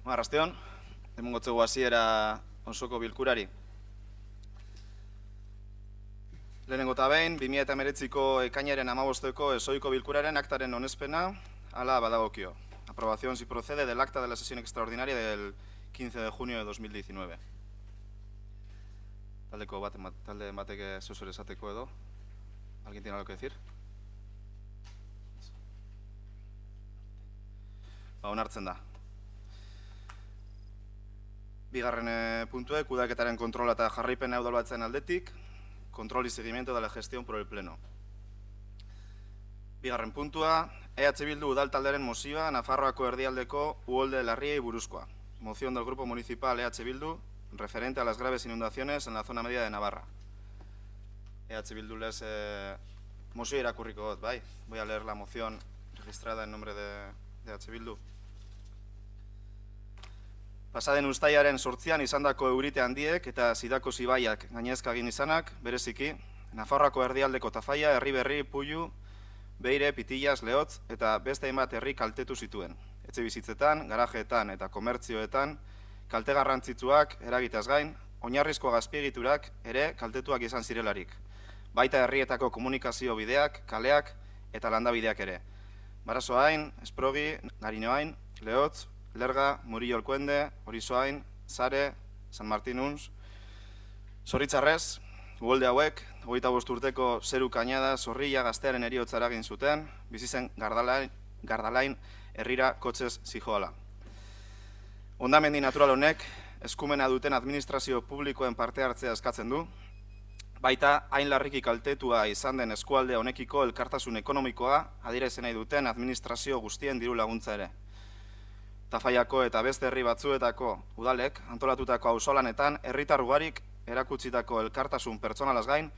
Arrasteon, emongotzegu hasiera osoko bilkurari. Lehenengo eta behin, 2019ko ekainaren 15ko esoiko bilkuraren aktaren onespena, hala badagokio. Aprobación si procede del acta de la sesión extraordinaria del 15 de junio de 2019. Talde batek zuzure esateko edo. ¿Alguien tiene algo que decir? Onartzen da. Bigarren puntue, kudeaketaren kontrola eta jarraipena udalbatzen aldetik, control y seguimiento de la gestión por el Pleno. Bigarren puntua, EH Bildu udaltalderen mozioa Nafarroako erdialdeko uholde larriei buruzkoa. Moción del Grupo Municipal EH Bildu referente a las graves inundaciones en la zona media de Navarra. EH Bildu les mozioa irakurriko dut, bai? Voy a leer la moción registrada en nombre de EH Bildu. Pasaden uztailaren 8an izandako eurite handiek eta Zidako zibaiak gainezka egin izanak, bereziki, Nafarroako erdialdeko Tafaia, Herriberri, Puiu, Beire, Pitillaz, Lehotz eta beste hainbat herri kaltetu zituen. Etxebizitzetan, garajeetan eta komertzioetan kalte garrantzitsuak eragitaz gain, oinarrizko azpiegiturak ere kaltetuak izan zirelarik. Baita herrietako komunikazio bideak, kaleak eta landabideak ere. Barasoain, Esprogi, Garinoain, Lehotz, Lerga, Murillo Olkuende, Orizoain, Sare, San Martinunz. Zoritzarrez, uholde hauek, 25 urteko Zeru Kañada Zorrilla gaztearen heriotza eragin zuten, bizi zen Gardalain herrira kotxez zijoala. Hondamendi natural honek, eskumena duten administrazio publikoen parte hartzea eskatzen du, baita hain larriki kaltetua izan den eskualde honekiko elkartasun ekonomikoa adierazi nahi duten administrazio guztien diru laguntza ere. Tafaiako eta beste herri batzuetako udalek antolatutako auzolanetan herritar ugarik erakutsitako elkartasun pertsonalaz gain,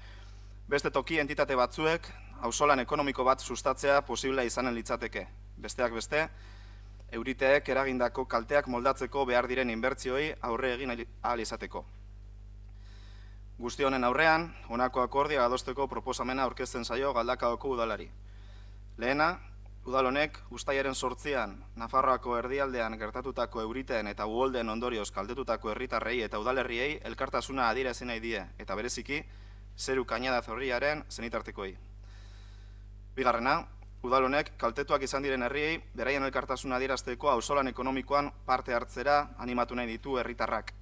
beste toki entitate batzuek auzolan ekonomiko bat sustatzea posiblea izanen litzateke. Besteak beste, euriteek eragindako kalteak moldatzeko behar diren inbertsioi aurre egin ahal izateko. Guzti honen aurrean, honako akordia adosteko proposamena aurkezten zaio Galdakaoko udalari. Lehena, udal honek, uztailaren 8an, Nafarroako erdialdean gertatutako euriteen eta uholdeen ondorioz kaltetutako herritarrei eta udalerriei elkartasuna adierazi nahi die, eta bereziki, Zeru Kañada Zorrillaren zenitartekoei. Bigarrena, udal honek kaltetuak izan diren herriei beraien elkartasuna adierazteko auzolan ekonomikoan parte hartzera animatu nahi ditu herritarrak.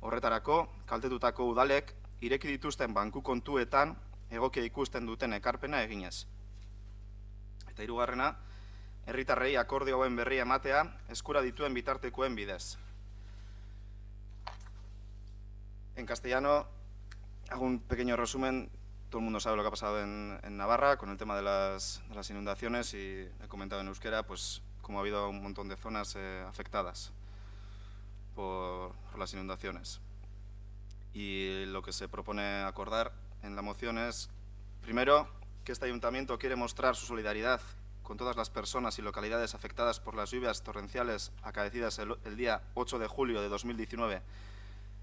Horretarako, kaltetutako udalek ireki dituzten banku kontuetan egokia ikusten duten ekarpena eginez. Eta hirugarrena, herritarrei akordio hauen berria ematea eskura dituen bitartekoen bidez. En castellano, hago un pequeño resumen. Todo el mundo sabe lo que ha pasado en Navarra con el tema de las inundaciones y he comentado en euskera, pues, como ha habido un montón de zonas afectadas por las inundaciones. Y lo que se propone acordar en la moción es, primero, que este ayuntamiento quiere mostrar su solidaridad con todas las personas y localidades afectadas por las lluvias torrenciales acaecidas el día 8 de julio de 2019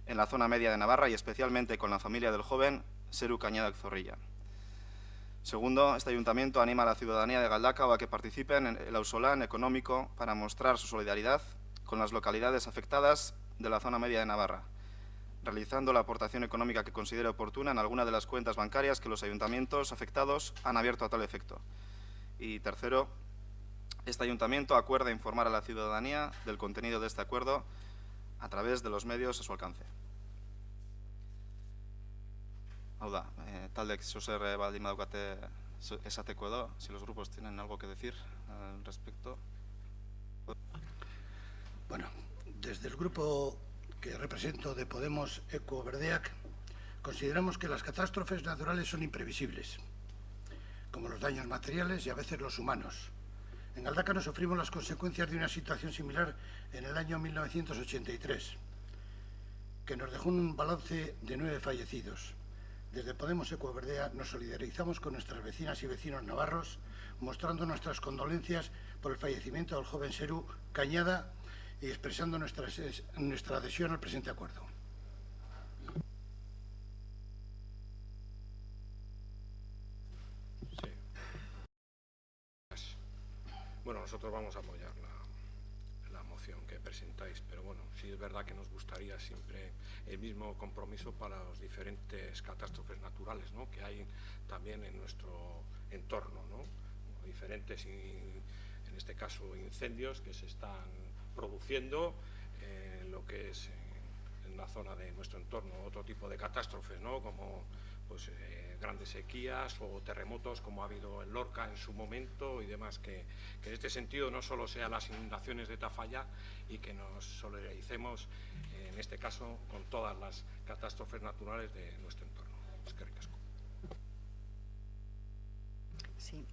en la zona media de Navarra y especialmente con la familia del joven Zeru Kañada Zorrilla. Segundo, este ayuntamiento anima a la ciudadanía de Galdakao a que participen en el auzolán económico para mostrar su solidaridad con las localidades afectadas de la zona media de Navarra, realizando la aportación económica que considere oportuna en alguna de las cuentas bancarias que los ayuntamientos afectados han abierto a tal efecto. Y tercero, este ayuntamiento acuerda informar a la ciudadanía del contenido de este acuerdo a través de los medios a su alcance. Hau da, taldek zozer baldin badukate esateko edo, si los grupos tienen algo que decir al respecto. Bueno, desde el grupo que represento de Podemos Equo Berdeak, consideramos que las catástrofes naturales son imprevisibles, como los daños materiales y a veces los humanos. En Galdakao sufrimos las consecuencias de una situación similar en el año 1983, que nos dejó un balance de 9 fallecidos. Desde Podemos Equo Berdeak nos solidarizamos con nuestras vecinas y vecinos navarros, mostrando nuestras condolencias por el fallecimiento del joven Zeru Kañada y expresando nuestra adhesión al presente acuerdo. Sí. Bueno, nosotros vamos a apoyar la moción. moción que presentáis, pero bueno, sí es verdad que nos gustaría siempre el mismo compromiso para las diferentes catástrofes naturales, ¿no?, que hay también en nuestro entorno, ¿no?, diferentes, en este caso, incendios que se están produciendo en lo que es en la zona de nuestro entorno, otro tipo de catástrofes, ¿no?, como pues, grandes sequías o terremotos como ha habido en Lorca en su momento y demás, que en este sentido no solo sean las inundaciones de Tafalla y que nos solidaricemos en este caso con todas las catástrofes naturales de nuestro entorno. Eskerrik asko. Sí.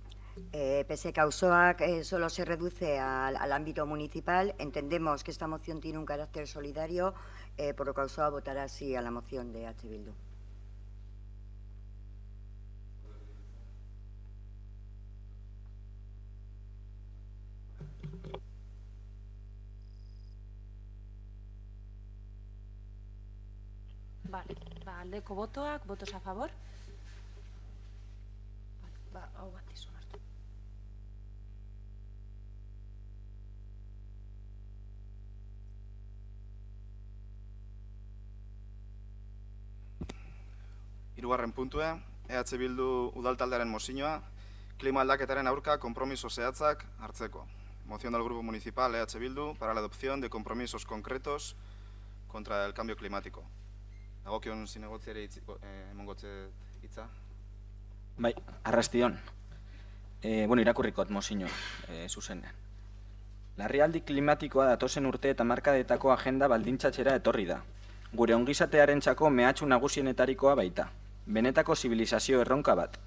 Pese que auzoak solo se reduce al ámbito municipal, entendemos que esta moción tiene un carácter solidario, por lo que Auzoa votará sí a la moción de H. Bildu. Vale, aldeko botoak, votos a favor. Hau bat izu hartu. Hirugarren puntua, EH Bildu udaltaldearen mozioa, klima aldaketaren aurka konpromiso zehatzak hartzeko. Moción del Grupo Municipal EH Bildu para la adopción de compromisos concretos contra el cambio climático. Dagokion zinegotziare emongotze hitza? Bai, arrastion. Bueno, irakurrikot mozio, zuzenean. Larrialdi klimatikoa datozen urte eta markadetako agenda baldintzatxera etorri da. Gure ongizatearentzako mehatxu nagusienetarikoa baita. Benetako zibilizazio erronka bat.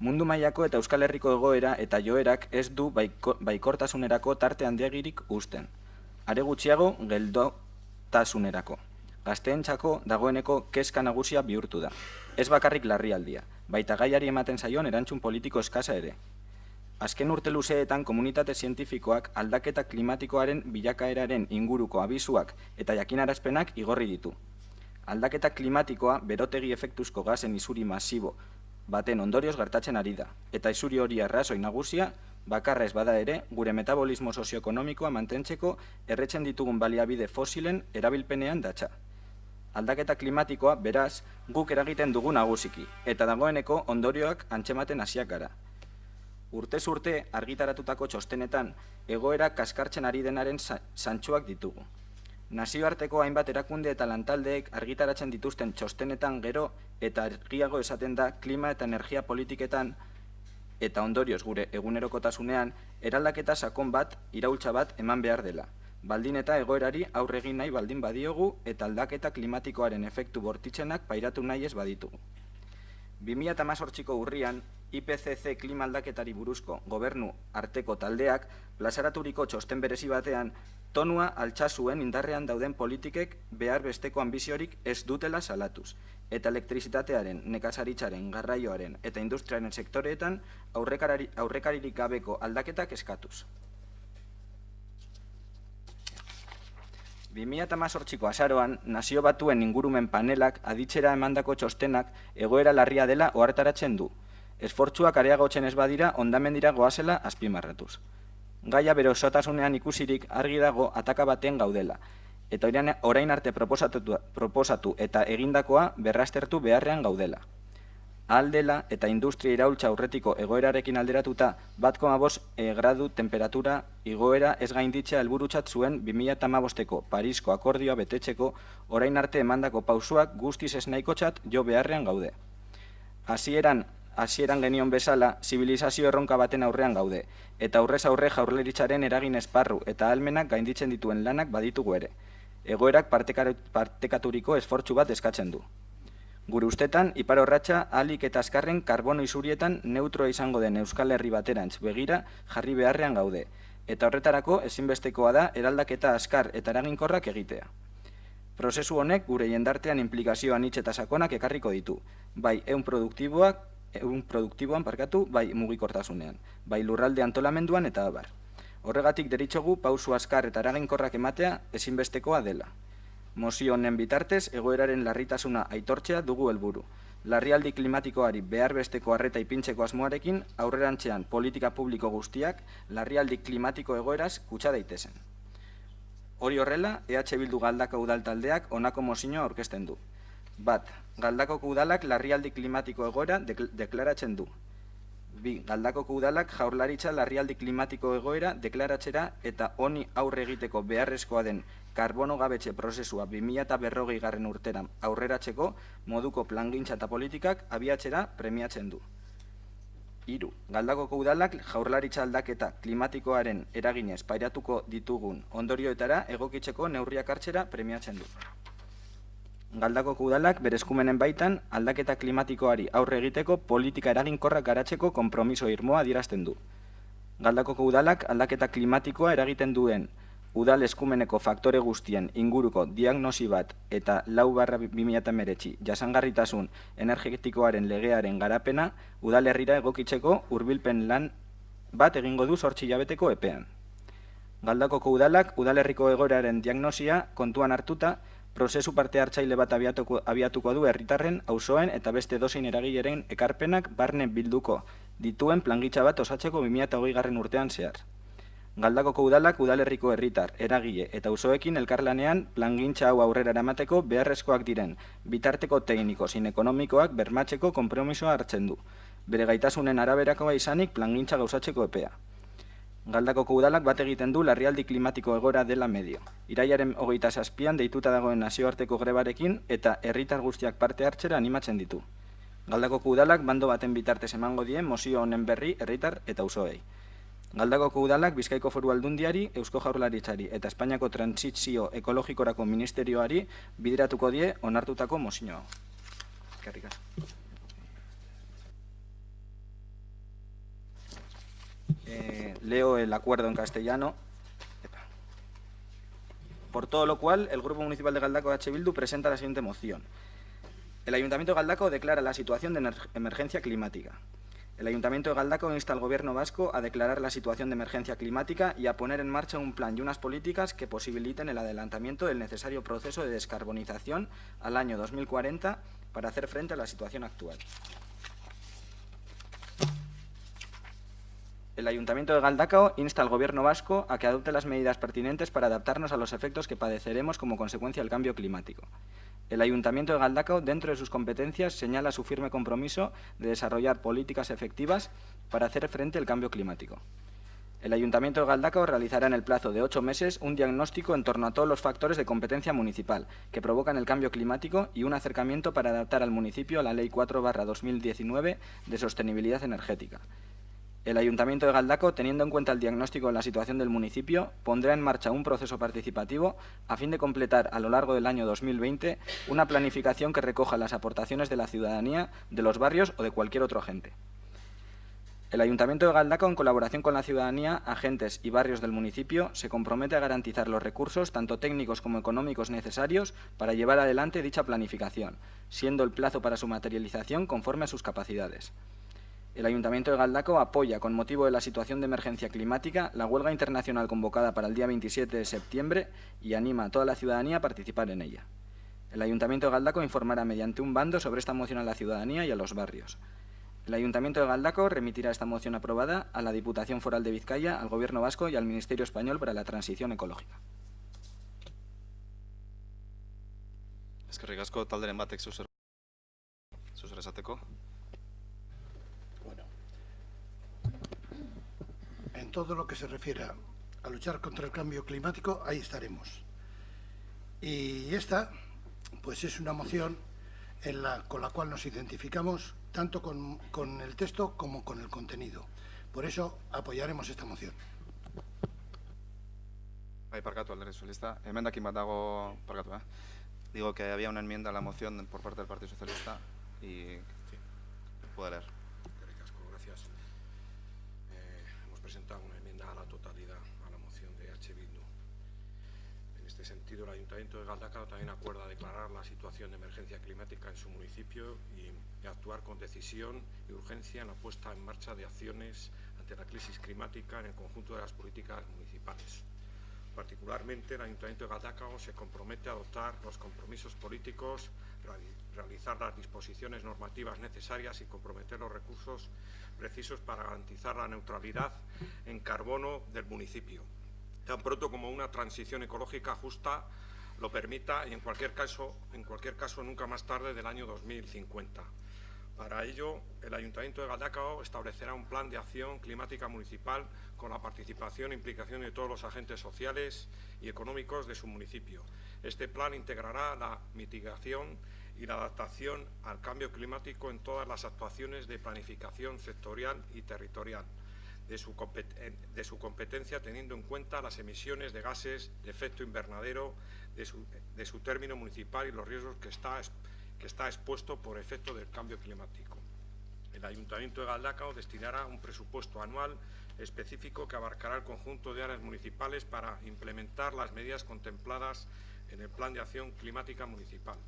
Mundu mailako eta Euskal Herriko egoera eta joerak ez du baikortasunerako tarte handiagirik uzten. Are gutxiago geldotasunerako. Gazteentzako dagoeneko kezka nagusia bihurtu da. Ez bakarrik larrialdia, baita gaiari ematen zaion erantzun politiko eskasa ere. Azken urte luzeetan komunitate zientifikoak aldaketa klimatikoaren bilakaeraren inguruko abizuak eta jakinarazpenak igorri ditu. Aldaketa klimatikoa berotegi efektuzko gazen isuri masibo baten ondorioz gertatzen ari da, eta isuri hori arrazoi nagusia bakarra ez bada ere gure metabolismo sozioekonomikoa mantentzeko erretzen ditugun baliabide fosilen erabilpenean datza. Aldaketa klimatikoa, beraz, guk eragiten dugu nagusiki, eta dagoeneko ondorioak antzematen hasiak gara. Urtez urte argitaratutako txostenetan egoera kaskartzen ari denaren zantzuak ditugu. Nazioarteko hainbat erakunde eta lantaldeek argitaratzen dituzten txostenetan gero eta argiago esaten da klima eta energia politiketan eta ondorioz gure egunerokotasunean eraldaketa sakon bat, iraultza bat eman behar dela. Baldin eta egoerari aurre egin nahi baldin badiogu eta aldaketa klimatikoaren efektu bortitzenak pairatu nahi ez baditugu. 2018ko urrian, IPCC klima aldaketari buruzko gobernu arteko taldeak plazaraturiko txosten berezi batean tonua altxa zuen indarrean dauden politikek behar besteko ambiziorik ez dutela salatuz, eta elektrizitatearen, nekazaritzaren, garraioaren eta industriaren sektoreetan aurrekaririk gabeko aldaketak eskatuz. 2018ko azaroan, Nazio Batuen ingurumen panelak aditzera emandako txostenak egoera larria dela ohartaratzen du. Esfortzuak areagotzen ez badira hondamendira goazela azpimarratuz. Gaia bere osotasunean ikusirik argi dago ataka baten gaudela, eta orain arte proposatu eta egindakoa berraztertu beharrean gaudela. Aldela eta industria iraultza aurretiko egoerarekin alderatuta 1,5 gradu temperatura igoera ez gainditzea helburutzat zuen 2015ko Parisko akordioa betetzeko orain arte emandako pausuak guztiz ez nahikotzat jo beharrean gaude. Hasieran genion bezala, zibilizazio erronka baten aurrean gaude, eta aurrez aurre jaurlaritzaren eragin esparru eta ahalmenak gainditzen dituen lanak baditugu ere. Egoerak partekaturiko esfortzu bat eskatzen du. Gure ustetan, ipar orratza ahalik eta azkarren karbono isurietan neutroa izango den Euskal Herri baterantz begira jarri beharrean gaude, eta horretarako ezinbestekoa da eraldaketa azkar eta eraginkorrak egitea. Prozesu honek gure jendartean implikazio anitz eta sakonak ekarriko ditu, bai ehun produktiboan bai mugikortasunean, bai lurralde antolamenduan eta abar. Horregatik deritzogu pausu azkar eta eraginkorrak ematea ezinbestekoa dela. Mozio honen bitartez, egoeraren larritasuna aitortzea dugu helburu. Larrialdi klimatikoari behar besteko arreta ipintzeko asmoarekin, aurrerantzean politika publiko guztiak larrialdi klimatiko egoeraz kutsa daitezen. Hori horrela, EH Bildu Galdako udal taldeak honako mozioa aurkezten du. Bat, Galdakoko udalak larrialdi klimatiko egoera deklaratzen du. Bi, Galdakoko udalak Jaurlaritza larrialdi klimatiko egoera deklaratzera eta honi aurre egiteko beharrezkoa den karbono gabetxe prozesua 2040 urtera aurreratzeko moduko plangintza eta politikak abiatzera premiatzen du. Hiru, Galdakoko udalak Jaurlaritza aldaketa klimatikoaren eraginez pairatuko ditugun ondorioetara egokitzeko neurriak hartzera premiatzen du. Galdakoko udalak bere eskumenen baitan aldaketa klimatikoari aurre egiteko politika eraginkorrak garatzeko konpromiso irmoa adierazten du. Galdakoko udalak aldaketa klimatikoa eragiten duen udal eskumeneko faktore guztien inguruko diagnosi bat eta 4/2019 jasangarritasun energetikoaren legearen garapena udalerrira egokitzeko hurbilpen lan bat egingo du 8 hilabeteko epean. Galdakoko udalak udalerriko egoeraren diagnosia kontuan hartuta prozesu parte hartzaile bat abiatuko du herritarren, auzoen eta beste edozein eragileren ekarpenak barne bilduko dituen plangintza bat osatzeko 2020 urtean zehar. Galdakoko udalak udalerriko herritar, eragile eta auzoekin elkarlanean plangintza hau aurrera eramateko beharrezkoak diren bitarteko tekniko zein ekonomikoak bermatzeko konpromisoa hartzen du. Bere gaitasunen araberakoa izanik plangintza gauzatzeko epea. Galdakoko udalak bat egiten du larrialdi klimatiko egoera dela medio. Irailaren 27an deituta dagoen nazioarteko grebarekin eta herritar guztiak parte hartzera animatzen ditu. Galdakoko udalak bando baten bitartez emango die mozio honen berri herritar eta auzoei. Galdakoko udalak Bizkaiko Foru Aldundiari, Eusko Jaurlaritzari eta Espainiako Trantsizio Ekologikorako Ministerioari bideratuko die onartutako mozioa. Eskerrik asko. Leo el acuerdo en castellano. Por todo lo cual, el Grupo Municipal de Galdakao H. Bildu presenta la siguiente moción. El Ayuntamiento de Galdakao declara la situación de emergencia climática. El Ayuntamiento de Galdakao insta al Gobierno vasco a declarar la situación de emergencia climática y a poner en marcha un plan y unas políticas que posibiliten el adelantamiento del necesario proceso de descarbonización al año 2040 para hacer frente a la situación actual. El Ayuntamiento de Galdakao insta al Gobierno vasco a que adopte las medidas pertinentes para adaptarnos a los efectos que padeceremos como consecuencia del cambio climático. El Ayuntamiento de Galdakao, dentro de sus competencias, señala su firme compromiso de desarrollar políticas efectivas para hacer frente al cambio climático. El Ayuntamiento de Galdakao realizará en el plazo de 8 meses un diagnóstico en torno a todos los factores de competencia municipal que provocan el cambio climático y un acercamiento para adaptar al municipio a la Ley 4/2019 de sostenibilidad energética. El Ayuntamiento de Galdakao, teniendo en cuenta el diagnóstico de la situación del municipio, pondrá en marcha un proceso participativo a fin de completar a lo largo del año 2020 una planificación que recoja las aportaciones de la ciudadanía, de los barrios o de cualquier otro agente. El Ayuntamiento de Galdakao, en colaboración con la ciudadanía, agentes y barrios del municipio, se compromete a garantizar los recursos, tanto técnicos como económicos necesarios, para llevar adelante dicha planificación, siendo el plazo para su materialización conforme a sus capacidades. El Ayuntamiento de Galdakao apoya, con motivo de la situación de emergencia climática, la huelga internacional convocada para el día 27 de septiembre y anima a toda la ciudadanía a participar en ella. El Ayuntamiento de Galdakao informará mediante un bando sobre esta moción a la ciudadanía y a los barrios. El Ayuntamiento de Galdakao remitirá esta moción aprobada a la Diputación Foral de Vizcaya, al Gobierno vasco y al Ministerio Español para la Transición Ecológica. Eskerrik asko, talderen batek zuzer esateko. Bueno, en todo lo que se refiere a luchar contra el cambio climático, ahí estaremos. Y esta, pues es una moción con la cual nos identificamos tanto con el texto como con el contenido. Por eso apoyaremos esta moción. Parkatu, alderdi sozialista. Emendakin bat dago, parkatu, Digo que había una enmienda a la moción por parte del Partido Socialista y puede leer. Gracias. Hemos presentado una enmienda a la totalidad a la moción de H. Bildu. En este sentido, el Ayuntamiento de Galdakao también acuerda declarar la situación de emergencia climática en su municipio y actuar con decisión y urgencia en la puesta en marcha de acciones ante la crisis climática en el conjunto de las políticas municipales. Particularmente, el Ayuntamiento de Galdakao se compromete a adoptar los compromisos políticos, realizar las disposiciones normativas necesarias y comprometer los recursos precisos para garantizar la neutralidad en carbono del municipio. tan pronto como una transición ecológica justa lo permita y en cualquier caso nunca más tarde del año 2050. Para ello, el Ayuntamiento de Galdakao establecerá un plan de acción climática municipal con la participación e implicación de todos los agentes sociales y económicos de su municipio. Este plan integrará la mitigación y la adaptación al cambio climático en todas las actuaciones de planificación sectorial y territorial de su competencia, teniendo en cuenta las emisiones de gases de efecto invernadero de su término municipal y los riesgos que está expuesto por efecto del cambio climático. El Ayuntamiento de Galdakao destinará un presupuesto anual específico que abarcará el conjunto de áreas municipales para implementar las medidas contempladas en el Plan de Acción Climática Municipal.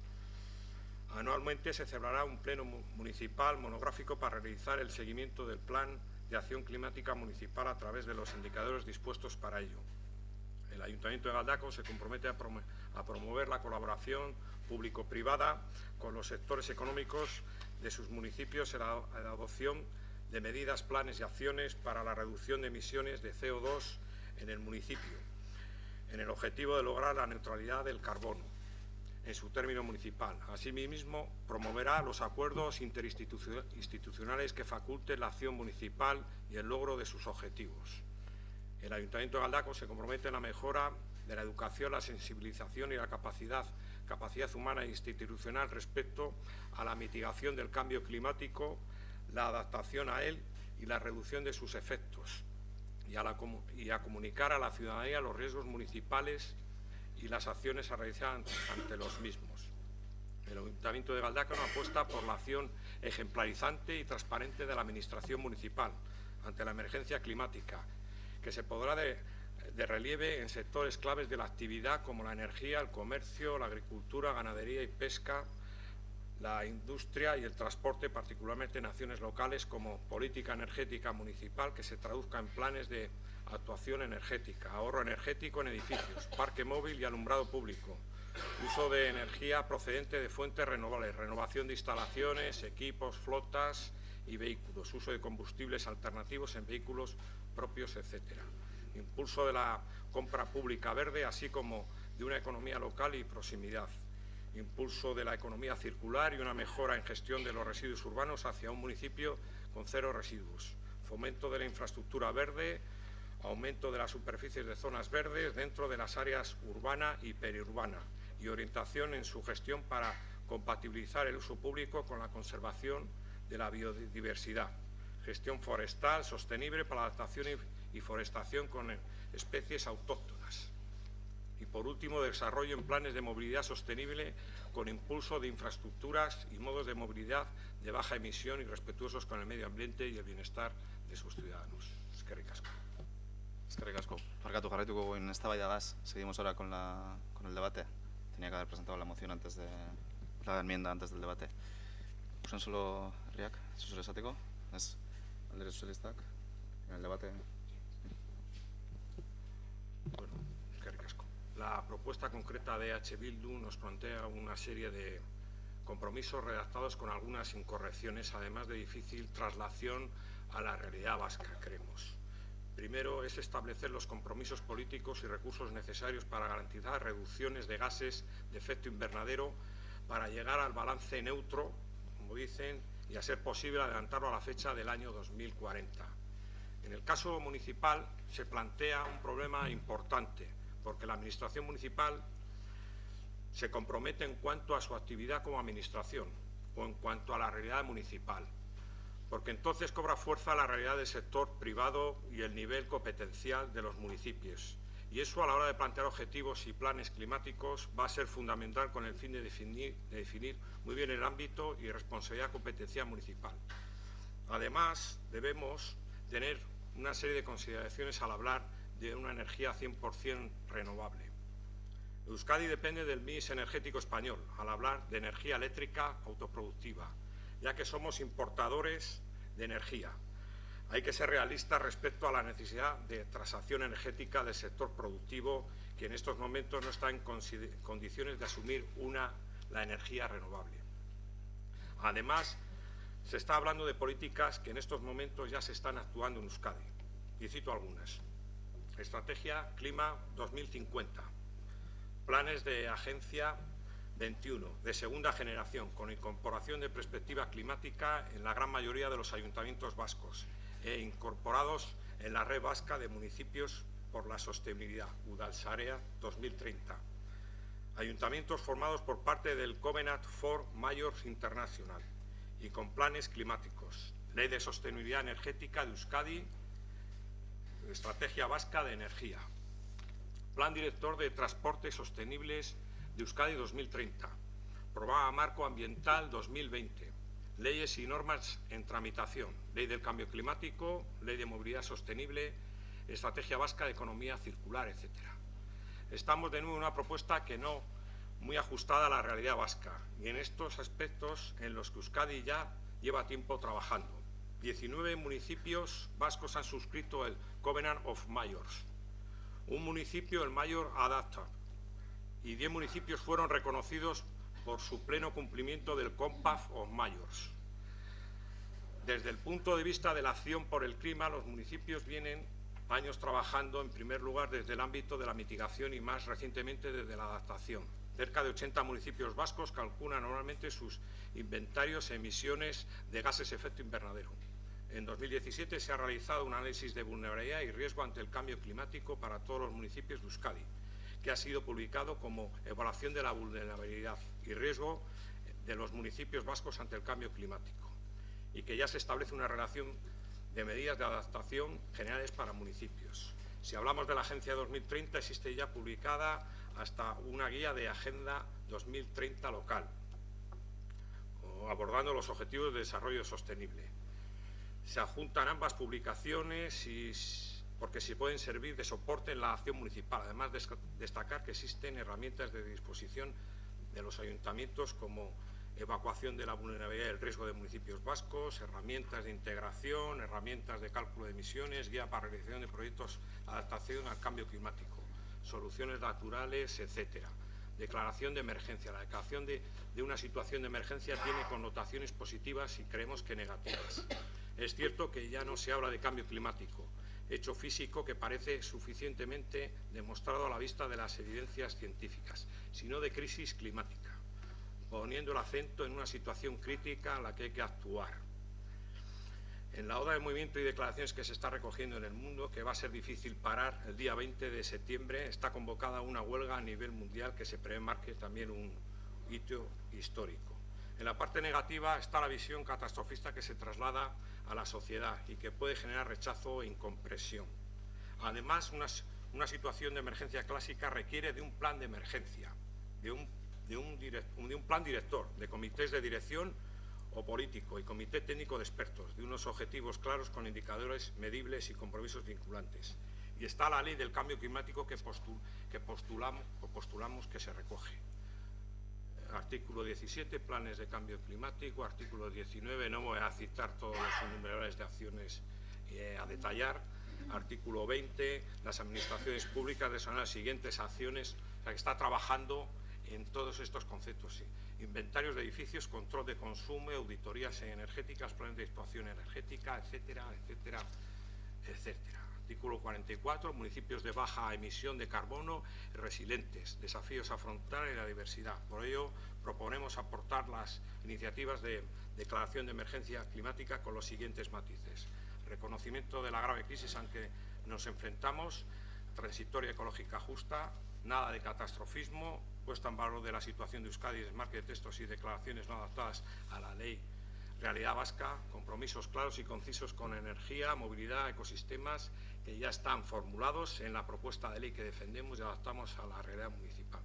Anualmente se celebrará un pleno municipal monográfico para realizar el seguimiento del Plan de Acción Climática Municipal a través de los indicadores dispuestos para ello. El Ayuntamiento de Galdakao se compromete a promover la colaboración público-privada con los sectores económicos de sus municipios en la adopción de medidas, planes y acciones para la reducción de emisiones de CO2 en el municipio, en el objetivo de lograr la neutralidad del carbono en su término municipal. Asimismo, promoverá los acuerdos interinstitucionales que faculten la acción municipal y el logro de sus objetivos. El Ayuntamiento de Galdakao se compromete en la mejora de la educación, la sensibilización y la capacidad humana e institucional respecto a la mitigación del cambio climático, la adaptación a él y la reducción de sus efectos, y a comunicar a la ciudadanía los riesgos municipales y las acciones a realizar ante los mismos. El Ayuntamiento de Galdakao apuesta por la acción ejemplarizante y transparente de la Administración municipal ante la emergencia climática, que se pondrá de relieve en sectores claves de la actividad como la energía, el comercio, la agricultura, ganadería y pesca, la industria y el transporte, particularmente en acciones locales como política energética municipal que se traduzca en planes de actuación energética, ahorro energético en edificios, parque móvil y alumbrado público, uso de energía procedente de fuentes renovables, renovación de instalaciones, equipos, flotas y vehículos, uso de combustibles alternativos en vehículos propios, etcétera. Impulso de la compra pública verde, así como de una economía local y proximidad. Impulso de la economía circular y una mejora en gestión de los residuos urbanos hacia un municipio con cero residuos. Fomento de la infraestructura verde, aumento de las superficies de zonas verdes dentro de las áreas urbana y periurbana y orientación en su gestión para compatibilizar el uso público con la conservación de la biodiversidad. Gestión forestal sostenible para la adaptación y forestación con especies autóctonas. Y por último, desarrollo en planes de movilidad sostenible con impulso de infraestructuras y modos de movilidad de baja emisión y respetuosos con el medio ambiente y el bienestar de sus ciudadanos. Eskerrik asko. Eskerrik asko. Barkatu, jarraituko en eztabaidagaz. Seguimos ahora con el debate. Tenía que haber presentado la moción antes de la enmienda antes del debate. Usan solo Riak, zuzure esateko? Ez, Alderdi Sozialistak, en el debate. Bueno, eskerrik asko. La propuesta concreta de EH Bildu nos plantea una serie de compromisos redactados con algunas incorrecciones, además de difícil traslación a la realidad vasca, creemos. Primero es establecer los compromisos políticos y recursos necesarios para garantizar reducciones de gases de efecto invernadero para llegar al balance neutro, como dicen, y a ser posible adelantarlo a la fecha del año 2040. En el caso municipal se plantea un problema importante, porque la Administración municipal se compromete en cuanto a su actividad como Administración o en cuanto a la realidad municipal, porque entonces cobra fuerza la realidad del sector privado y el nivel competencial de los municipios. Y eso a la hora de plantear objetivos y planes climáticos va a ser fundamental con el fin de definir muy bien el ámbito y responsabilidad competencial municipal. Además, debemos tener una serie de consideraciones al hablar de una energía 100% renovable. Euskadi depende del mix energético español al hablar de energía eléctrica autoproductiva, ya que somos importadores de energía. Hay que ser realistas respecto a la necesidad de transacción energética del sector productivo, que en estos momentos no está en condiciones de asumir la energía renovable. Además, se está hablando de políticas que en estos momentos ya se están actuando en Euskadi. Y cito algunas. Estrategia Clima 2050. Planes de Agencia 21, de segunda generación, con incorporación de perspectiva climática en la gran mayoría de los ayuntamientos vascos e incorporados en la red vasca de municipios por la sostenibilidad, Udalsarea 2030. Ayuntamientos formados por parte del Covenant for Mayors International y con planes climáticos. Ley de Sostenibilidad Energética de Euskadi, Estrategia Vasca de Energía. Plan Director de Transportes Sostenibles de Euskadi 2030. Programa Marco Ambiental 2020. Leyes y normas en tramitación. Ley del Cambio Climático, Ley de Movilidad Sostenible, Estrategia Vasca de Economía Circular, etc. Estamos de nuevo en una propuesta que no muy ajustada a la realidad vasca y en estos aspectos en los que Euskadi ya lleva tiempo trabajando. 19 municipios vascos han suscrito el Covenant of Mayors. Un municipio, el Mayor Adapta, y 10 municipios fueron reconocidos por su pleno cumplimiento del Compact of Mayors. Desde el punto de vista de la acción por el clima, los municipios vienen años trabajando, en primer lugar, desde el ámbito de la mitigación y más recientemente desde la adaptación. Cerca de 80 municipios vascos calculan anualmente sus inventarios e emisiones de gases de efecto invernadero. En 2017 se ha realizado un análisis de vulnerabilidad y riesgo ante el cambio climático para todos los municipios de Euskadi, que ha sido publicado como evaluación de la vulnerabilidad y riesgo de los municipios vascos ante el cambio climático, y que ya se establece una relación de medidas de adaptación generales para municipios. Si hablamos de la Agencia 2030, existe ya publicada hasta una guía de Agenda 2030 local, abordando los objetivos de desarrollo sostenible. Se adjuntan ambas publicaciones porque se pueden servir de soporte en la acción municipal. Además, destacar que existen herramientas de disposición de los ayuntamientos como evacuación de la vulnerabilidad y el riesgo de municipios vascos, herramientas de integración, herramientas de cálculo de emisiones, guía para realización de proyectos de adaptación al cambio climático, soluciones naturales, etcétera. Declaración de emergencia. La declaración de una situación de emergencia tiene connotaciones positivas y creemos que negativas. Es cierto que ya no se habla de cambio climático, hecho físico que parece suficientemente demostrado a la vista de las evidencias científicas, sino de crisis climática, poniendo el acento en una situación crítica en la que hay que actuar. En la ola de movimiento y declaraciones que se está recogiendo en el mundo, que va a ser difícil parar, el día 20 de septiembre está convocada una huelga a nivel mundial que se prevé marque también un hito histórico. En la parte negativa está la visión catastrofista que se traslada a la sociedad y que puede generar rechazo e incompresión. Además, una situación de emergencia clásica requiere de un plan de emergencia, de un plan director, de comités de dirección o político y comité técnico de expertos, de unos objetivos claros con indicadores medibles y compromisos vinculantes. Y está la ley del cambio climático que postulamos que se recoge. Artículo 17, planes de cambio climático. Artículo 19, no voy a citar todos los enumeradores de acciones a detallar. Artículo 20, las administraciones públicas desarrollan las siguientes acciones. O sea, que está trabajando en todos estos conceptos. Sí. Inventarios de edificios, control de consumo, auditorías energéticas, planes de actuación energética, etcétera, etcétera, etcétera. Artículo 44, municipios de baja emisión de carbono resilientes, desafíos a afrontar en la diversidad. Por ello, proponemos aportar las iniciativas de declaración de emergencia climática con los siguientes matices. Reconocimiento de la grave crisis a la que nos enfrentamos, transitoria ecológica justa, nada de catastrofismo, puesta en valor de la situación de Euskadi, desmarque de textos y declaraciones no adaptadas a la ley realidad vasca, compromisos claros y concisos con energía, movilidad, ecosistemas, que ya están formulados en la propuesta de ley que defendemos y adaptamos a la realidad municipal.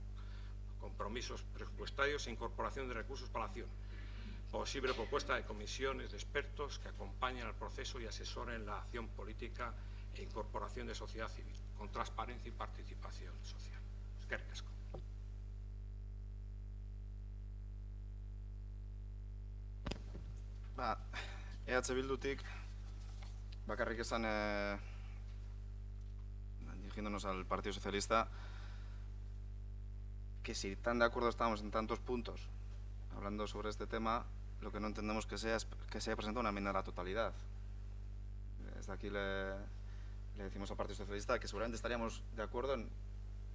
Compromisos presupuestarios e incorporación de recursos para la acción. Posible propuesta de comisiones de expertos que acompañen al proceso y asesoren la acción política e incorporación de sociedad civil, con transparencia y participación social. Eskerrik asko. EH Bildutik, bakarrik esan, dirigiéndonos al Partido Socialista, que si tan de acuerdo estamos en tantos puntos, hablando sobre este tema, lo que no entendemos que sea es que se haya presentado una enmienda a la totalidad. Desde aquí le le decimos al Partido Socialista que seguramente estaríamos de acuerdo en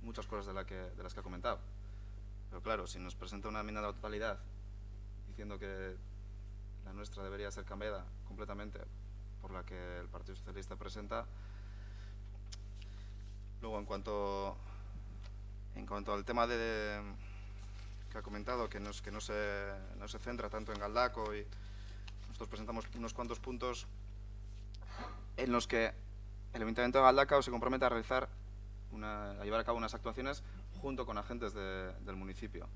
muchas cosas de las que ha comentado. Pero claro, si nos presenta una enmienda a la totalidad diciendo que la nuestra debería ser cambiada completamente por la que el Partido Socialista presenta. Luego, en cuanto al tema que ha comentado, que no se centra tanto en Galdakao, y nosotros presentamos unos cuantos puntos en los que el Ayuntamiento de Galdakao se compromete a llevar a cabo unas actuaciones junto con agentes del municipio,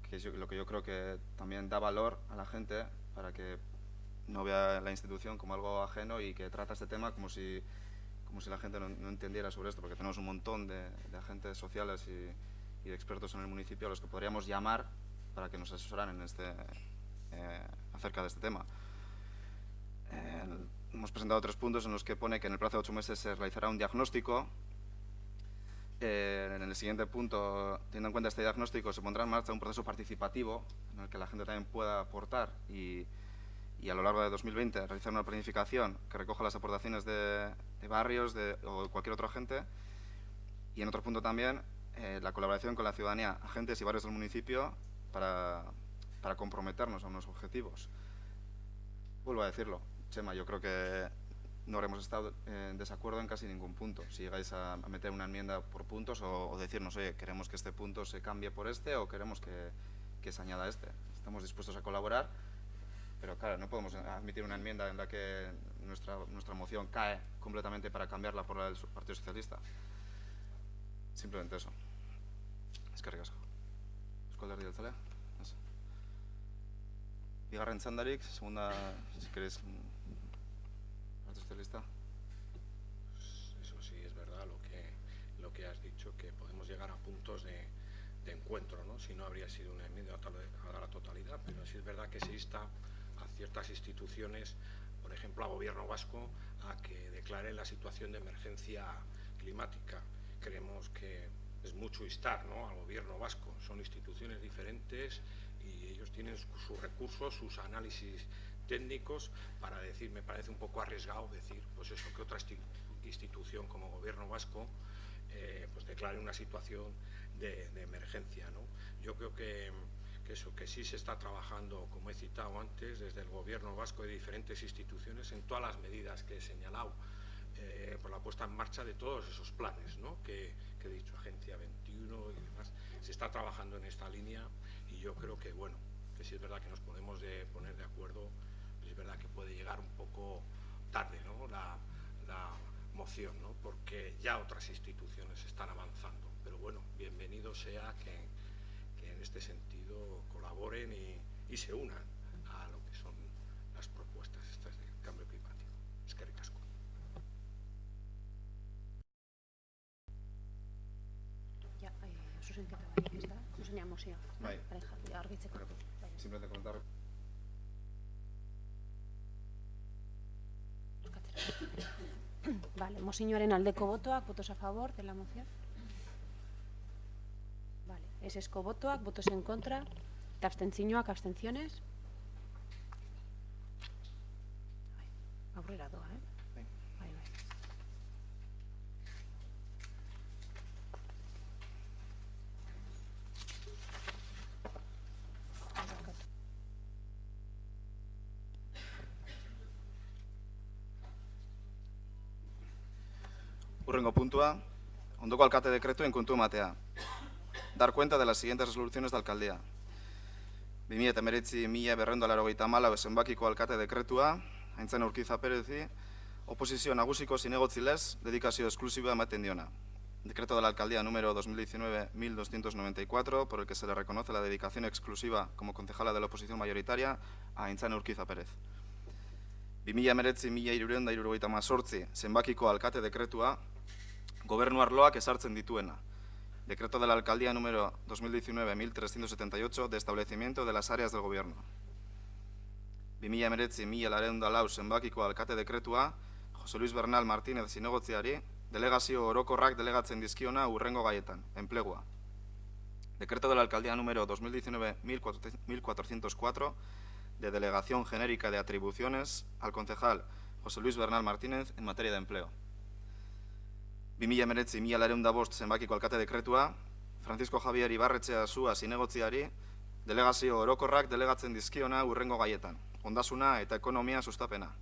que es lo que yo creo que también da valor a la gente para que no vea la institución como algo ajeno y que trata este tema como si la gente no entendiera sobre esto, porque tenemos un montón de agentes sociales y de expertos en el municipio a los que podríamos llamar para que nos asesoraran acerca de este tema. Hemos presentado 3 puntos en los que pone que en el plazo de 8 meses se realizará un diagnóstico. En el siguiente punto, teniendo en cuenta este diagnóstico, se pondrá en marcha un proceso participativo en el que la gente también pueda aportar y a lo largo de 2020 realizar una planificación que recoja las aportaciones de barrios o de cualquier otro agente. Y en otro punto también, la colaboración con la ciudadanía, agentes y barrios del municipio para comprometernos a unos objetivos. Vuelvo a decirlo, Chema, yo creo que no habremos estado en desacuerdo en casi ningún punto. Si llegáis a meter una enmienda por puntos o decirnos, oye, queremos que este punto se cambie por este o queremos que se añada este. Estamos dispuestos a colaborar, pero claro, no podemos admitir una enmienda en la que nuestra moción cae completamente para cambiarla por la del Partido Socialista. Simplemente eso. Eskerrik asko. Eusko Alderdi Jeltzalea. Bigarren txandarik, segunda, si queréis, Partido Socialista. Eso sí, es verdad lo que has dicho, que podemos llegar a puntos de encuentro, ¿no? Si no habría sido una enmienda a la totalidad, pero sí es verdad que se insta a ciertas instituciones, por ejemplo a Gobierno vasco, a que declare la situación de emergencia climática. Creemos que es mucho instar, ¿no?, al Gobierno vasco. Son instituciones diferentes y ellos tienen sus recursos, sus análisis técnicos para decir, me parece un poco arriesgado decir, pues eso, que otra institución como Gobierno vasco pues declare una situación de emergencia, ¿no? Yo creo que sí se está trabajando, como he citado antes, desde el Gobierno vasco y de diferentes instituciones en todas las medidas que he señalado, por la puesta en marcha de todos esos planes, ¿no?, que he dicho, Agencia 21 y demás. Se está trabajando en esta línea y yo creo que, bueno, que sí es verdad que nos podemos poner de acuerdo, pero es verdad que puede llegar un poco tarde, ¿no?, la moción, ¿no?, porque ya otras instituciones están avanzando. Pero bueno, bienvenido sea que en este sentido colaboren y se unan a lo que son las propuestas estas de cambio climático. Eskerrik asko. Ja, zuzenketa barik, ez da? Zuzenean mozioa. Bai. Argitzeko. Simplemente comentar. Vale, mozioaren aldeko botoak, votos a favor de la moción. Vale, esesko botoak, votos en contra, eta abstentzioak, abstentziones. Aurrera doa, Bai. Bai, bai. Hurrengo puntua, ondoko alkate dekretuen kontu ematea. Dar cuenta de las siguientes resoluciones de alcaldía. 2019-1294 zenbakiko alkate dekretua, Aintzane Urquiza Perezi, oposizio nagusiko zinegotzi lez, dedikazio esklusiba ematen diona. Decreto de la alcaldía número 2019-1294, por el que se le reconoce la dedicación exclusiva como concejala de la oposición mayoritaria a Aintzane Urquiza Pérez. 2019-1378 zenbakiko alkate dekretua, gobernu arloak ezartzen dituena. Decreto de la alcaldía número 2019-1378 de establecimiento de las áreas del gobierno. 2019-1204 zenbakiko alkate dekretua, José Luis Bernal Martínez zinegotziari, delegazio orokorrak delegatzen dizkiona hurrengo gaietan, enplegua. Decreto de la alcaldía número 2019-1404 de delegación genérica de atribuciones al concejal José Luis Bernal Martínez en materia de empleo. 2019-2005 zenbakiko alkate dekretua, Francisco Javier Ibarretxe Asua zinegotziari delegazio orokorrak delegatzen dizkiona hurrengo gaietan, ondasuna eta ekonomia sustapena.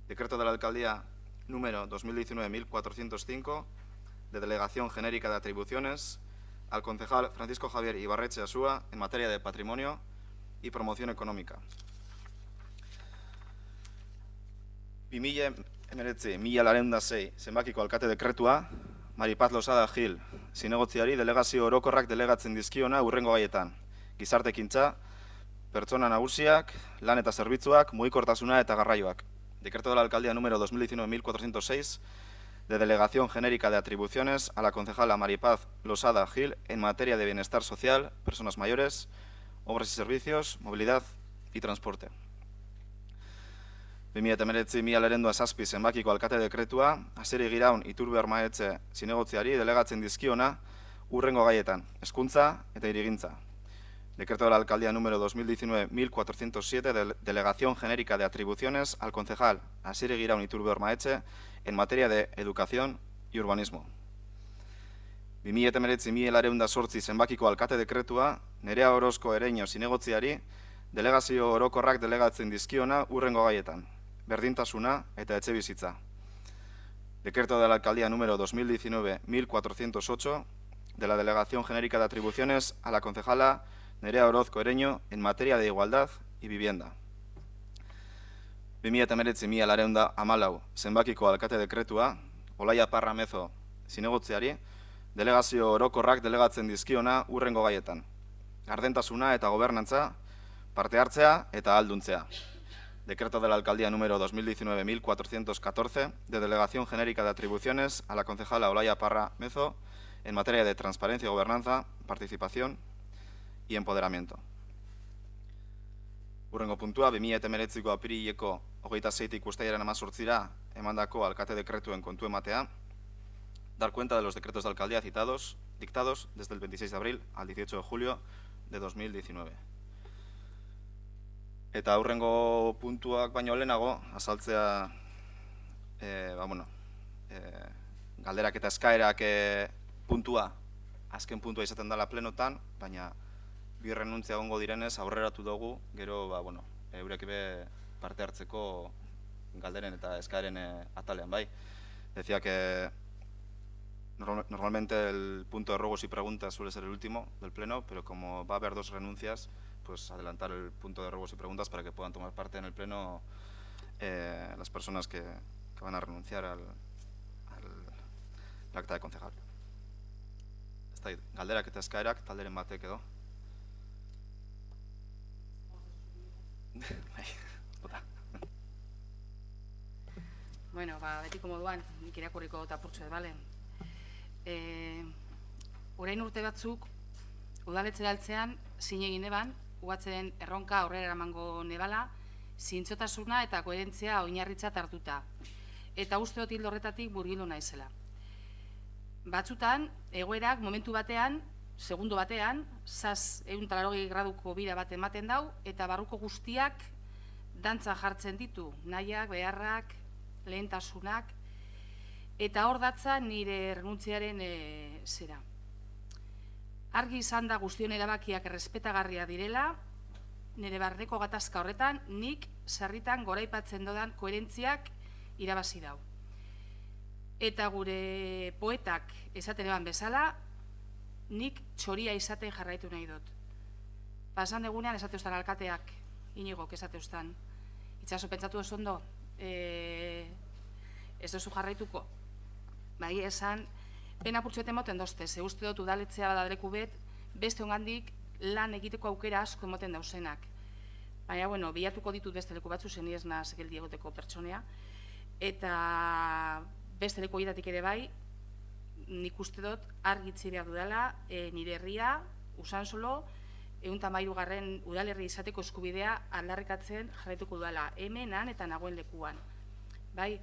Decreto de la Alcaldía número 2019-1405 de Delegación Genérica de Atribuciones al concejal Francisco Javier Ibarretxe Asúa en materia de patrimonio y promoción económica. 2019-2006 zenbakiko alkate dekretua, Maripaz Losada Gil zinegotziari delegazio orokorrak delegatzen dizkiona hurrengo gaietan, gizarte ekintza, pertsona nagusiak, lan eta zerbitzuak, mugikortasuna eta garraioak. Decreto de la Alcaldía número 2019-1406 de Delegación Genérica de Atribuciones a la concejala Maripaz Losada Gil en materia de bienestar social, personas mayores, obras y servicios, movilidad y transporte. 2019-2007 zenbakiko alkate dekretua, Asier Giraun Iturbe Armaetxe zinegotziari delegatzen dizkiona hurrengo gaietan, hezkuntza eta hirigintza. Decreto de la Alcaldía número 2019-1407 de Delegación Genérica de Atribuciones al concejal Asier Giraun Iturbe Armaetxe en materia de educación y urbanismo. 2019-2008 zenbakiko alkate dekretua, Nerea Orozko Ereño zinegotziari delegazio orokorrak delegatzen dizkiona hurrengo gaietan, berdintasuna eta etxebizitza. Decreto de la Alcaldía número 2019-1408 de la Delegación Genérica de Atribuciones a la concejala Nerea Orozko Ereño en materia de igualdad y vivienda. 2019-2014 zenbakiko alkate dekretua, Olaia Parra Mezo zinegotziari delegazio orokorrak delegatzen dizkiona hurrengo gaietan, gardentasuna eta gobernantza, parte hartzea eta ahalduntzea. Decreto de la Alcaldía número 2019-1414 de Delegación Genérica de Atribuciones a la concejala Olaia Parra Mezo en materia de transparencia, gobernanza, participación y empoderamiento. Hurrengo puntua, 2019ko apirileko 26tik uztailaren 18ra emandako alkate dekretuen kontu ematea, dar cuenta de los decretos de alcaldía dictados desde el 26 de abril al 18 de julio de 2019. Eta aurrengo puntuak baino lehenago, azaltzea galderak eta eskaerak puntua, azken puntua izaten dela plenotan, baina bi renuntzia egongo direnez aurreratu dugu, gero eurek be parte hartzeko galderen eta eskaeren atalean, bai. Decía que normalmente el punto de ruegos y preguntas suele ser el último del pleno, pero como va a haber 2 renuncias, pues adelantar el punto de ruegos y preguntas para que puedan tomar parte en el pleno las personas que van a renunciar al acta de concejal. Ez da, galderak eta eskaerak talderen batek edo. Bueno, betiko moduan, nik irakurriko apurtxo edo, bale? Orain urte batzuk, udaletxera altzean, zinegin eban, ugatzen erronka aurrera eramango nebala, zintzotasuna eta koherentzia oinarritzat hartuta. Eta uste dut hildo horretatik burgildu naizela. Batzutan, egoerak momentu batean, segundo batean, 180 graduko bira bat ematen dau, eta barruko guztiak dantza jartzen ditu, nahiak, beharrak, lehentasunak, eta hor datza nire renuntziaren zera. Argi izan da guztion erabakiak errespetagarria direla, nire barneko gatazka horretan, nik sarritan goraipatzen dodan koherentziak irabazi dau. Eta gure poetak esaten eban bezala, nik txoria izaten jarraitu nahi dut. Pasan egunean esateustan alkateak, Inigok esateustan. Itxaso, pentsatu ez ondo, ez duzu jarraituko. Bai, esan, pena purtsueten moten dozte, ze uste dut udaletzea badadreku bet, beste ongandik lan egiteko aukera asko emoten dauzenak. Baina, bilatuko ditut beste leku batzu, zen ez naz geldi egoteko pertsonea, eta beste leku egitatik ere bai, nik uste dut argitzi behar dudala, nire herria, Usansolo, 113. udalerri izateko eskubidea aldarrikatzen jarraituko dudala, hemenan eta nagoen lekuan. Bai,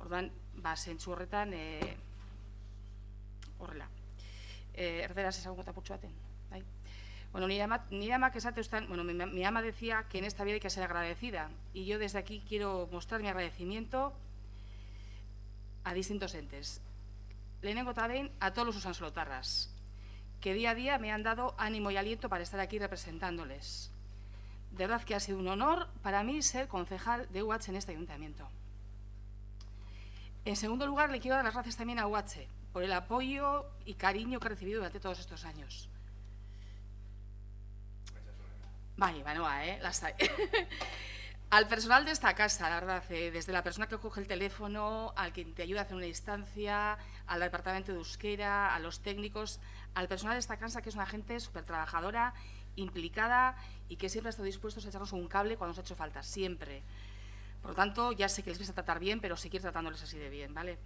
orduan, zentzu horretan, horrela. Erderaz ezagun gota putxu baten, bai. Bueno, nire amak esate ustan, mi ama decía que en esta vida hay que ser agradecida, y yo desde aquí quiero mostrar mi agradecimiento a distintos entes. lehenengo eta behin, a todos los usansolotarras, que día a día me han dado ánimo y aliento para estar aquí representándoles. De verdad que ha sido un honor para mí ser concejal de UH en este ayuntamiento. En segundo lugar, le quiero dar las gracias también a UH por el apoyo y cariño que he recibido durante todos estos años. Vaya, las hay. Al personal de esta casa, la verdad, desde la persona que coge el teléfono, al que te ayuda a hacer una instancia, al departamento de euskera, a los técnicos, al personal de esta casa, que es una gente súper trabajadora, implicada y que siempre ha estado dispuestos a echarnos un cable cuando nos ha hecho falta, siempre. Por lo tanto, ya sé que les vais a tratar bien, pero seguir tratándoles así de bien, ¿vale?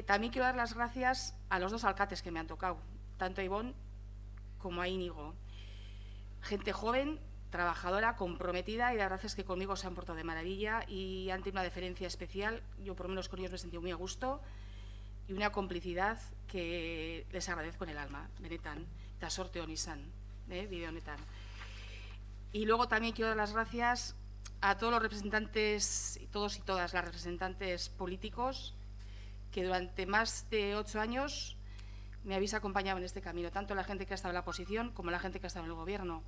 También quiero dar las gracias a los dos alcates que me han tocado, tanto a Ivonne como a Íñigo. Gente joven, trabajadora, comprometida, y la verdad es que conmigo se han portado de maravilla y han tenido una deferencia especial. Yo por lo menos con ellos me he sentido muy a gusto y una complicidad que les agradezco en el alma. Benetan, eta sorte on izan, bide honetan. Y luego también quiero dar las gracias a todos los representantes, todos y todas las representantes políticos que durante más de 8 años me habéis acompañado en este camino, tanto la gente que ha estado en la oposición como la gente que ha estado en el Gobierno.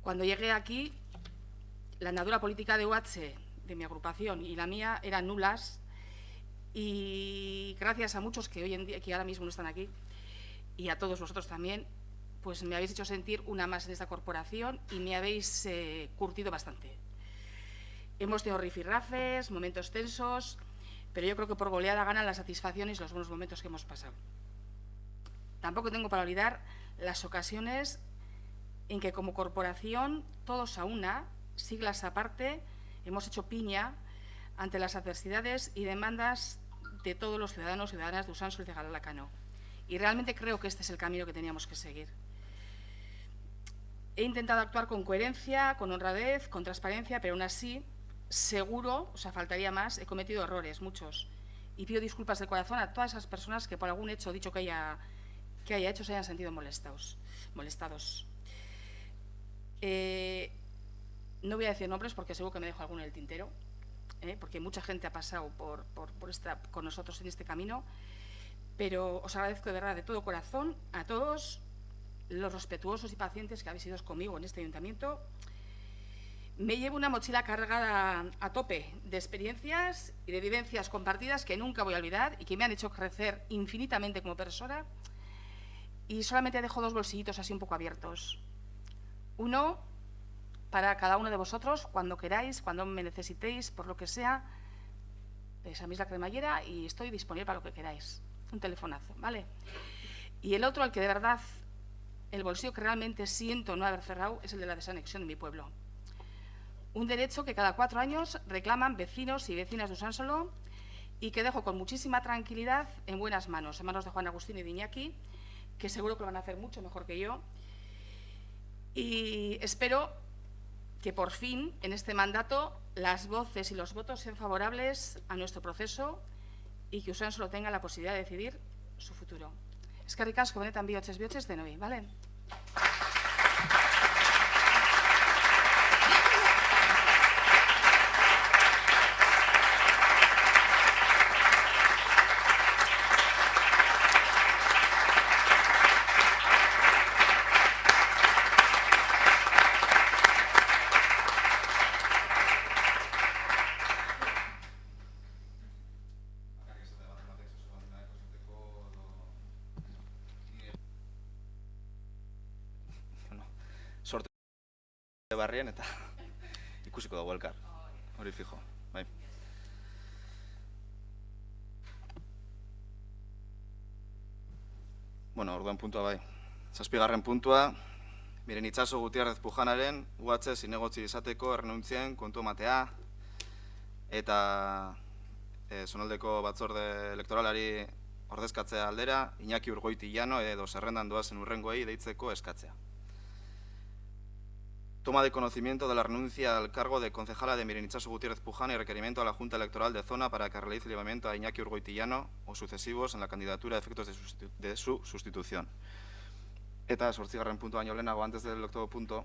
Cuando llegué aquí, la andadura política de UH, de mi agrupación, y la mía eran nulas, y gracias a muchos que hoy en día, que ahora mismo no están aquí, y a todos vosotros también, pues me habéis hecho sentir una más en esta corporación y me habéis curtido bastante. Hemos tenido rifirrafes, momentos tensos, pero yo creo que por goleada ganan las satisfacciones y los buenos momentos que hemos pasado. Tampoco tengo para olvidar las ocasiones en que como corporación, todos a una, siglas aparte, hemos hecho piña ante las adversidades y demandas de todos los ciudadanos y ciudadanas de Usánsolo y de Galdácano. Y realmente creo que este es el camino que teníamos que seguir. He intentado actuar con coherencia, con honradez, con transparencia, pero aún así, seguro, o sea, faltaría más, he cometido errores, muchos. Y pido disculpas de corazón a todas esas personas que por algún hecho dicho que haya hecho se hayan sentido molestados. No voy a decir nombres porque seguro que me dejo alguno en el tintero, porque mucha gente ha pasado por estar con nosotros en este camino, pero os agradezco de verdad, de todo corazón, a todos los respetuosos y pacientes que habéis sido conmigo en este ayuntamiento. Me llevo una mochila cargada a tope de experiencias y de vivencias compartidas que nunca voy a olvidar y que me han hecho crecer infinitamente como persona. Y solamente dejo 2 bolsillitos así un poco abiertos. Uno para cada uno de vosotros, cuando queráis, cuando me necesitéis, por lo que sea, examéis la cremallera y estoy disponible para lo que queráis. Un telefonazo, ¿vale? Y el otro, al que de verdad, el bolsillo que realmente siento no haber cerrado, es el de la desanexión de mi pueblo. Un derecho que cada 4 años reclaman vecinos y vecinas de Usánsolo y que dejo con muchísima tranquilidad en buenas manos, en manos de Juan Agustín y de Iñaki, que seguro que lo van a hacer mucho mejor que yo. Y espero que por fin, en este mandato, las voces y los votos sean favorables a nuestro proceso y que Usánsolo tenga la posibilidad de decidir su futuro. Eskerrik asko benetan bihotxez denoi, ¿vale? Sorte barrien eta ikusiko dugu elkar. Hori fijo, bai. Bueno, orduan puntua bai. 7. puntua, Miren Itxaso Gutiérrez Pujanaren UH zinegotzi izateko errenuntzien kontu ematea eta zonaldeko batzorde elektoralari ordezkatzea aldera Iñaki Urgoitillano edo zerrendan doazen urrengoei deitzeko eskatzea. Toma de conocimiento de la renuncia al cargo de concejala de Miren Itxaso Gutiérrez Pujana y requerimiento a la Junta Electoral de Zona para que realice el llamamiento a Iñaki Urgoitillano o sucesivos en la candidatura a efectos de su sustitución. Eta 8. punto baino lehenago, antes del 8. punto,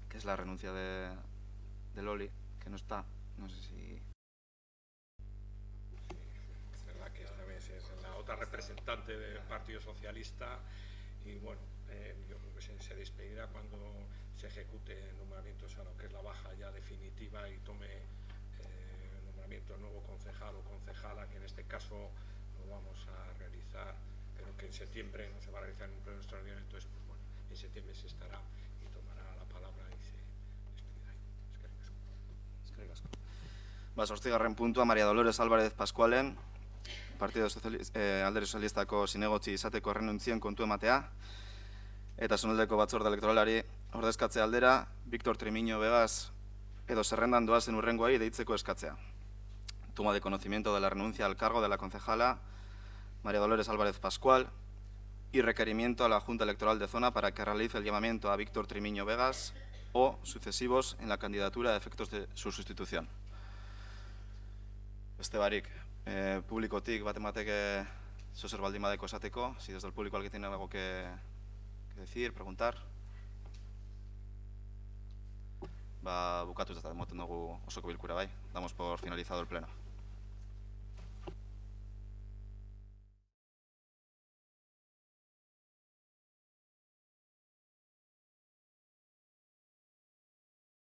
que es la renuncia de Loli, que no está, no sé si... Es verdad que esta vez nuestra representante del Partido Socialista, y bueno, yo creo que se despedirá cuando se ejecute nombramientos a lo que es la baja ya definitiva y tome nombramiento nuevo concejal o concejala, que en este caso lo vamos a realizar, pero que en septiembre no se va a realizar en un pleno extraordinario, entonces pues bueno, en septiembre se estará y tomará la palabra y se despedirá. Eskerrik asko. Ba, 8. puntua, Maria Dolores Álvarez Pascualen, Alderdi Sozialistako zinegotzi izateko errenuntzien kontu ematea, eta Zonaldeko batzorde elektoralari ordezkatze aldera, Víctor Trimiño Vegas edo zerrendan doazen urrengoei deitzeko eskatzea. Toma de conocimiento de la renuncia al cargo de la concejala María Dolores Álvarez Pascual y requerimiento a la Junta Electoral de Zona para que realice el llamamiento a Víctor Trimiño Vegas o sucesivos en la candidatura a efectos de su sustitución. Beste barik, publikotik bat emateke zozer baldin badeko esateko, si desde el público alguien tiene algo que decir, preguntar. Ba, bukatuz eta emoten dugu osoko bilkura bai. Damos por finalizado el pleno.